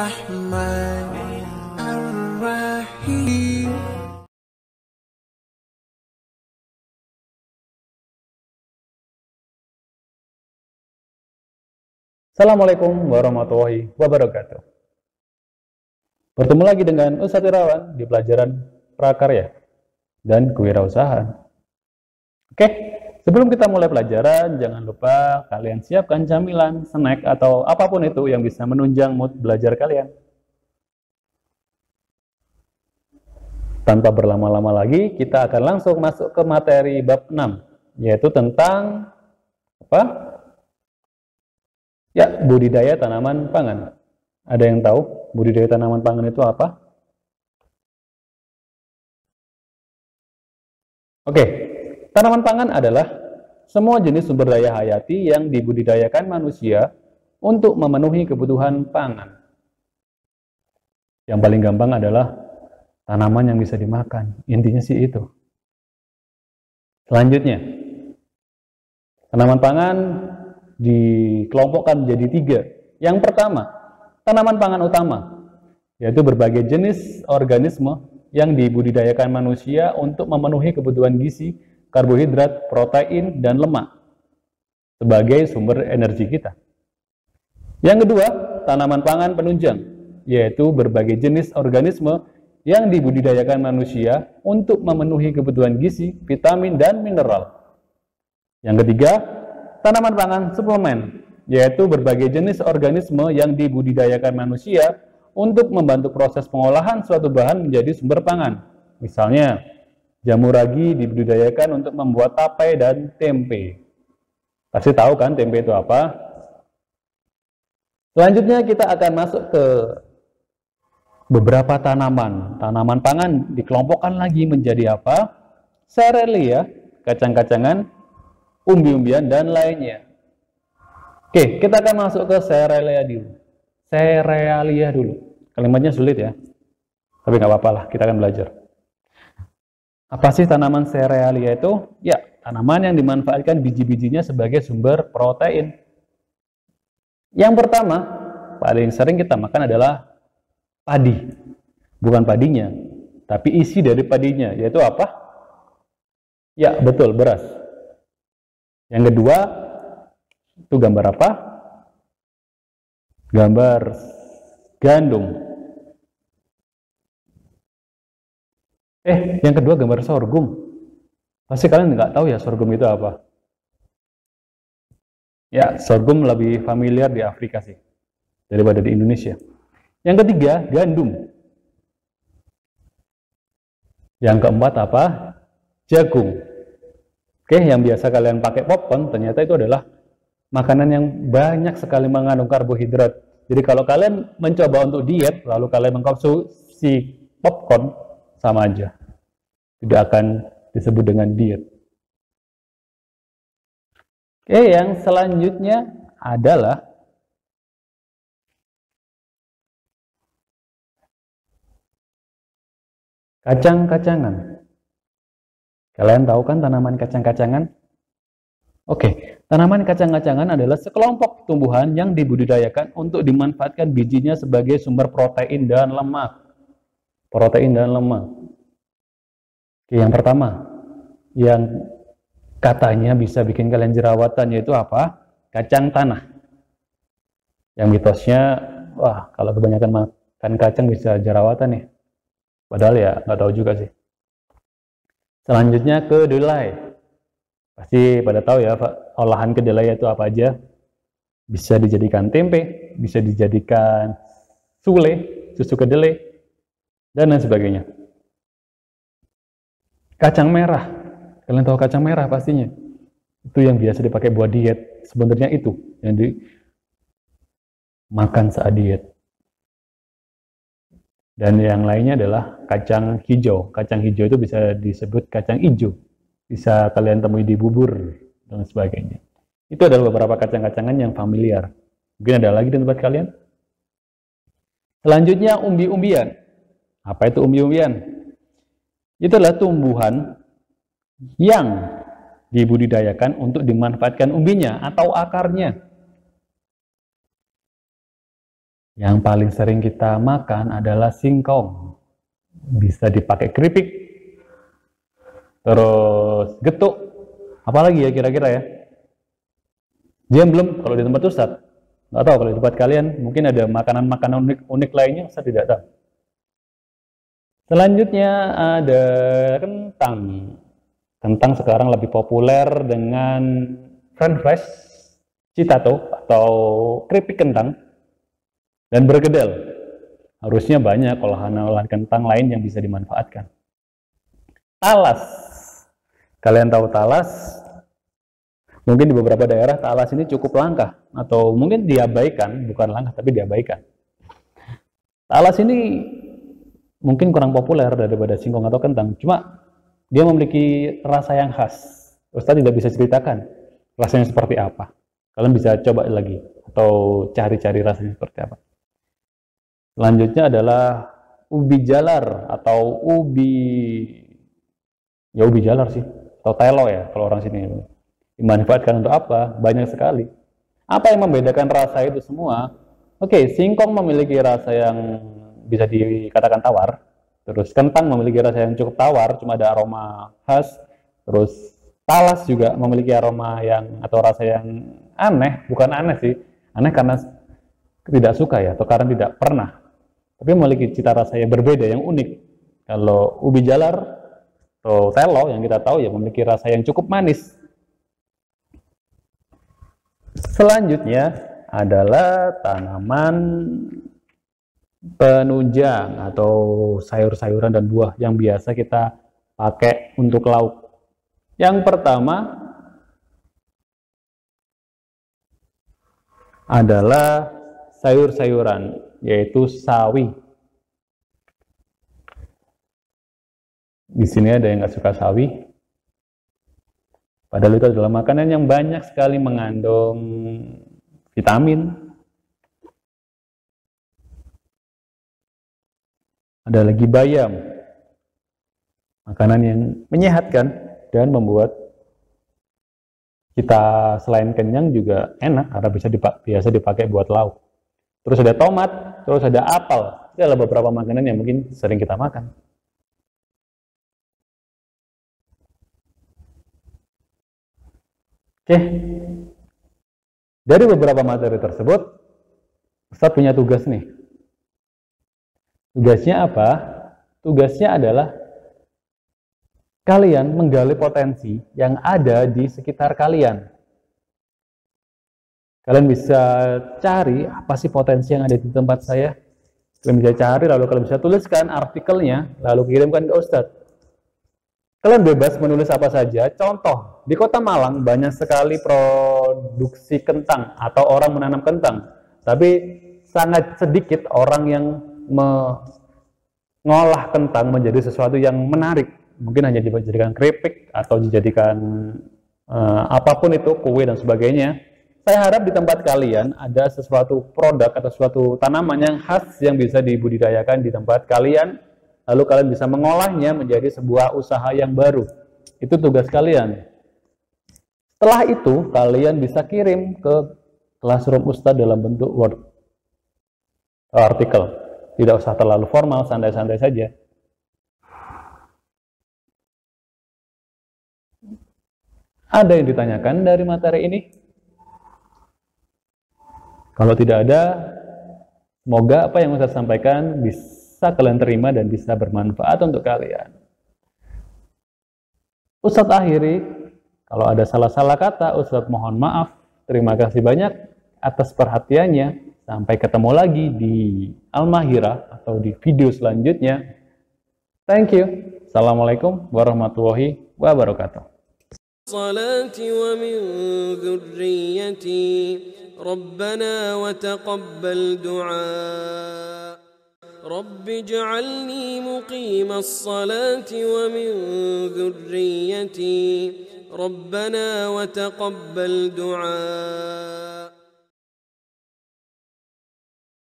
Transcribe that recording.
Ar-Rahman Ar-Rahim. Assalamualaikum warahmatullahi wabarakatuh. Bertemu lagi dengan Ustadz Irawan di pelajaran prakarya dan kewirausahaan. Oke, sebelum kita mulai pelajaran, jangan lupa kalian siapkan camilan, snack, atau apapun itu yang bisa menunjang mood belajar kalian. Tanpa berlama-lama lagi, kita akan langsung masuk ke materi bab 6, yaitu tentang apa? Ya, budidaya tanaman pangan. Ada yang tahu budidaya tanaman pangan itu apa? Oke, tanaman pangan adalah semua jenis sumber daya hayati yang dibudidayakan manusia untuk memenuhi kebutuhan pangan. Yang paling gampang adalah tanaman yang bisa dimakan. Intinya sih itu. Selanjutnya, tanaman pangan dikelompokkan menjadi 3. Yang pertama, tanaman pangan utama, yaitu berbagai jenis organisme yang dibudidayakan manusia untuk memenuhi kebutuhan gizi, karbohidrat, protein, dan lemak sebagai sumber energi kita. Yang kedua, tanaman pangan penunjang, yaitu berbagai jenis organisme yang dibudidayakan manusia untuk memenuhi kebutuhan gizi, vitamin, dan mineral. Yang ketiga, tanaman pangan suplemen, yaitu berbagai jenis organisme yang dibudidayakan manusia untuk membantu proses pengolahan suatu bahan menjadi sumber pangan. Misalnya, jamur ragi dibudidayakan untuk membuat tape dan tempe. Pasti tahu kan tempe itu apa? Selanjutnya kita akan masuk ke beberapa tanaman. Tanaman pangan dikelompokkan lagi menjadi apa? Serelia, kacang-kacangan, umbi-umbian, dan lainnya. Oke, kita akan masuk ke serealia dulu. Serealia dulu. Kalimatnya sulit ya. Tapi nggak apa-apa lah, kita akan belajar. Apa sih tanaman serealia itu? Ya, tanaman yang dimanfaatkan biji-bijinya sebagai sumber protein. Yang pertama, paling sering kita makan adalah padi. Bukan padinya, tapi isi dari padinya, yaitu apa? Ya, betul, beras. Yang kedua, itu gambar apa? Gambar gandum. Yang kedua gambar sorghum. Pasti kalian nggak tahu ya sorghum itu apa? Ya, sorghum lebih familiar di Afrika sih, daripada di Indonesia. Yang ketiga, gandum. Yang keempat apa? Jagung. Oke, yang biasa kalian pakai popcorn, ternyata itu adalah makanan yang banyak sekali mengandung karbohidrat. Jadi kalau kalian mencoba untuk diet, lalu kalian mengkonsumsi popcorn, sama aja. Tidak akan disebut dengan diet. Oke, yang selanjutnya adalah kacang-kacangan. Kalian tahu kan tanaman kacang-kacangan? Oke, tanaman kacang-kacangan adalah sekelompok tumbuhan yang dibudidayakan untuk dimanfaatkan bijinya sebagai sumber protein dan lemak. Protein dan lemak. Oke, yang pertama, yang katanya bisa bikin kalian jerawatan, yaitu apa? Kacang tanah. Yang mitosnya, wah, kalau kebanyakan makan kacang bisa jerawatan nih. Padahal ya nggak tahu juga sih. Selanjutnya kedelai. Pasti pada tahu ya, olahan kedelai itu apa aja. Bisa dijadikan tempe, bisa dijadikan sule, susu kedelai, dan lain sebagainya. Kacang merah. Kalian tahu kacang merah pastinya. Itu yang biasa dipakai buat diet. Sebenarnya itu yang dimakan saat diet. Dan yang lainnya adalah kacang hijau. Kacang hijau itu bisa disebut kacang ijo. Bisa kalian temui di bubur dan sebagainya. Itu adalah beberapa kacang-kacangan yang familiar. Mungkin ada lagi di tempat kalian. Selanjutnya umbi-umbian. Apa itu umbi-umbian? Itu adalah tumbuhan yang dibudidayakan untuk dimanfaatkan umbinya atau akarnya. Yang paling sering kita makan adalah singkong. Bisa dipakai keripik, terus getuk, apalagi ya kira-kira ya. Jam belum kalau di tempat Ustadz. Nggak tahu kalau di tempat kalian mungkin ada makanan-makanan unik lainnya, saya tidak tahu. Selanjutnya ada kentang. Kentang sekarang lebih populer dengan french fries, citato atau keripik kentang, dan bergedel. Harusnya banyak olahan-olahan kentang lain yang bisa dimanfaatkan. Talas. Kalian tahu talas? Mungkin di beberapa daerah talas ini cukup langka, atau mungkin diabaikan, bukan langka tapi diabaikan. Talas ini mungkin kurang populer daripada singkong atau kentang, cuma dia memiliki rasa yang khas. Ustaz tidak bisa ceritakan rasanya seperti apa. Kalian bisa coba lagi, atau cari-cari rasanya seperti apa. Selanjutnya adalah ubi jalar, atau ubi jalar sih, atau telo ya kalau orang sini. Dimanfaatkan untuk apa? Banyak sekali. Apa yang membedakan rasa itu semua? Oke, singkong memiliki rasa yang bisa dikatakan tawar. Terus kentang memiliki rasa yang cukup tawar, cuma ada aroma khas. Terus talas juga memiliki aroma yang atau rasa yang aneh, bukan aneh sih. Aneh karena tidak suka ya, atau karena tidak pernah. Tapi memiliki cita rasa yang berbeda, yang unik. Kalau ubi jalar atau telo yang kita tahu ya memiliki rasa yang cukup manis. Selanjutnya adalah tanaman penunjang atau sayur-sayuran dan buah yang biasa kita pakai untuk lauk. Yang pertama adalah sayur-sayuran, yaitu sawi. Di sini ada yang nggak suka sawi. Padahal itu adalah makanan yang banyak sekali mengandung vitamin. Ada lagi bayam, makanan yang menyehatkan dan membuat kita selain kenyang juga enak karena biasa dipakai buat lauk. Terus ada tomat, terus ada apel. Itu adalah beberapa makanan yang mungkin sering kita makan. Oke, dari beberapa materi tersebut, Ustaz punya tugas nih. Tugasnya apa? Tugasnya adalah kalian menggali potensi yang ada di sekitar kalian. Kalian bisa cari apa sih potensi yang ada di tempat saya. Kalian bisa cari, lalu kalian bisa tuliskan artikelnya, lalu kirimkan ke Ustaz. Kalian bebas menulis apa saja. Contoh, di Kota Malang banyak sekali produksi kentang atau orang menanam kentang. Tapi sangat sedikit orang yang mengolah kentang menjadi sesuatu yang menarik. Mungkin hanya dijadikan keripik atau dijadikan apapun itu, kue dan sebagainya. Saya harap di tempat kalian ada sesuatu produk atau suatu tanaman yang khas yang bisa dibudidayakan di tempat kalian. Lalu kalian bisa mengolahnya menjadi sebuah usaha yang baru. Itu tugas kalian. Setelah itu, kalian bisa kirim ke Classroom Ustadz dalam bentuk Word atau artikel. Tidak usah terlalu formal, santai-santai saja. Ada yang ditanyakan dari materi ini? Kalau tidak ada, semoga apa yang Ustadz sampaikan bisa kalian terima dan bisa bermanfaat untuk kalian. Ustadz akhiri, kalau ada salah-salah kata, Ustadz mohon maaf. Terima kasih banyak atas perhatiannya. Sampai ketemu lagi di Al-Mahirah atau di video selanjutnya. Thank you. Assalamualaikum warahmatullahi wabarakatuh. الصلاة ومن ذريتي ربنا وتقبل دعاء رب اجعلني مقيم الصلاة ومن ذريتي ربنا وتقبل دعاء